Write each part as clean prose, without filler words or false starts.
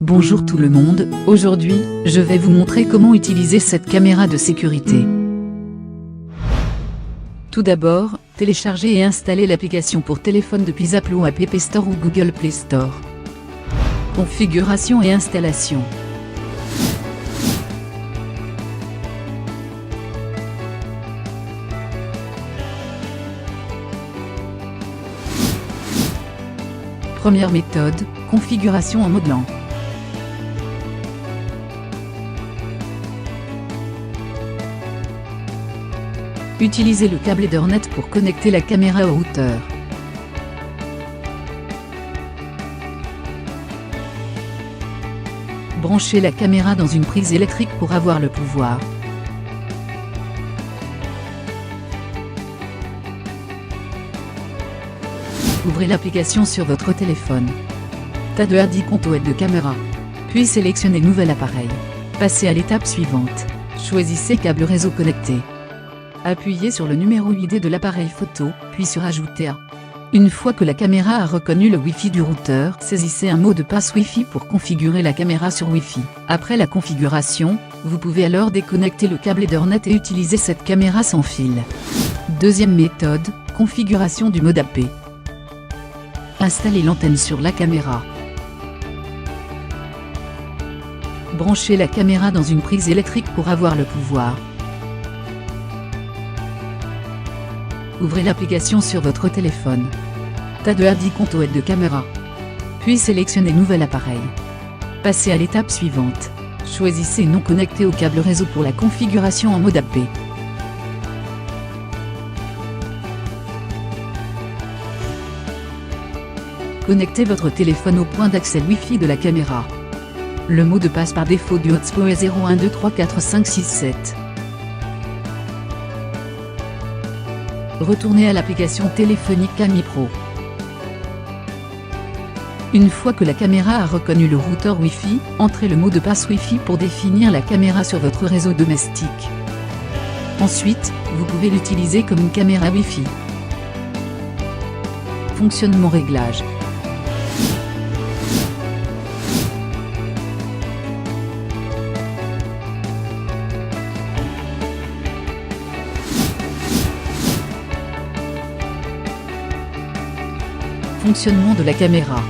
Bonjour tout le monde, aujourd'hui, je vais vous montrer comment utiliser cette caméra de sécurité. Tout d'abord, téléchargez et installez l'application pour téléphone depuis Apple ou App Store ou Google Play Store. Configuration et installation. Première méthode, configuration en mode LAN. Utilisez le câble Ethernet pour connecter la caméra au routeur. Branchez la caméra dans une prise électrique pour avoir le pouvoir. Ouvrez l'application sur votre téléphone. Tas de Hardy compte de caméra. Puis sélectionnez Nouvel appareil. Passez à l'étape suivante. Choisissez câble réseau connecté. Appuyez sur le numéro ID de l'appareil photo, puis sur Ajouter à. Une fois que la caméra a reconnu le Wi-Fi du routeur, saisissez un mot de passe Wi-Fi pour configurer la caméra sur Wi-Fi. Après la configuration, vous pouvez alors déconnecter le câble Ethernet et utiliser cette caméra sans fil. Deuxième méthode, configuration du mode AP. Installez l'antenne sur la caméra. Branchez la caméra dans une prise électrique pour avoir le pouvoir. Ouvrez l'application sur votre téléphone. Tas de Hardy compte de caméra. Puis sélectionnez Nouvel appareil. Passez à l'étape suivante. Choisissez Non connecté au câble réseau pour la configuration en mode AP. Connectez votre téléphone au point d'accès Wi-Fi de la caméra. Le mot de passe par défaut du hotspot est 01234567. Retournez à l'application téléphonique Ami Pro. Une fois que la caméra a reconnu le routeur Wi-Fi, entrez le mot de passe Wi-Fi pour définir la caméra sur votre réseau domestique. Ensuite, vous pouvez l'utiliser comme une caméra Wi-Fi. Fonctionnement réglage. Fonctionnement de la caméra.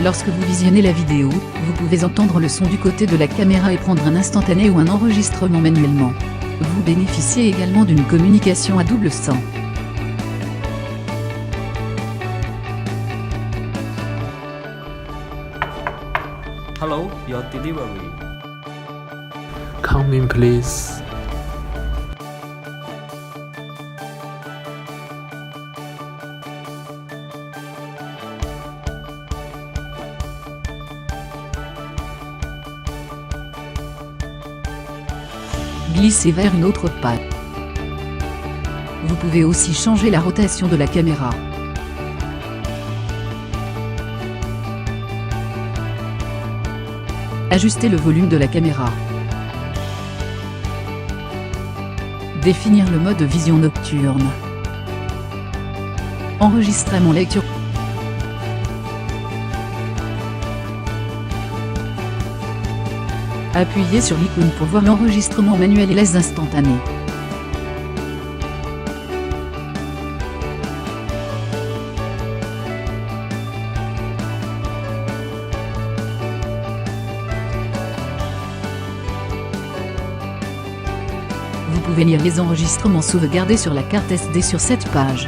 Lorsque vous visionnez la vidéo, vous pouvez entendre le son du côté de la caméra et prendre un instantané ou un enregistrement manuellement. Vous bénéficiez également d'une communication à double sens. Hello, your delivery. Come in, please. Glissez vers une autre page. Vous pouvez aussi changer la rotation de la caméra. Ajuster le volume de la caméra. Définir le mode vision nocturne. Enregistrement lecture. Appuyez sur l'icône pour voir l'enregistrement manuel et les instantanés. Vous pouvez lire les enregistrements sauvegardés sur la carte SD sur cette page.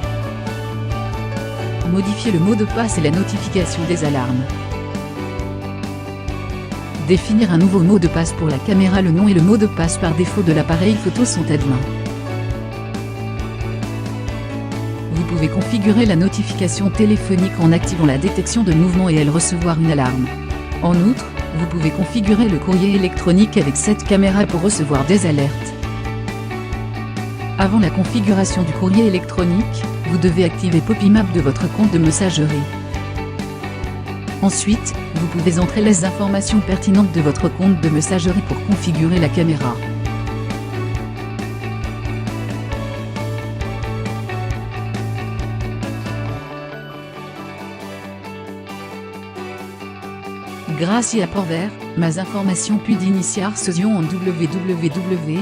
Modifier le mot de passe et la notification des alarmes. Définir un nouveau mot de passe pour la caméra. Le nom et le mot de passe par défaut de l'appareil photo sont adjoints. Vous pouvez configurer la notification téléphonique en activant la détection de mouvement et elle recevoir une alarme. En outre, vous pouvez configurer le courrier électronique avec cette caméra pour recevoir des alertes. Avant la configuration du courrier électronique, vous devez activer PopiMap de votre compte de messagerie. Ensuite, vous pouvez entrer les informations pertinentes de votre compte de messagerie pour configurer la caméra. Grazie à Porver, mais informations puis d'initiar session en www.louis.com.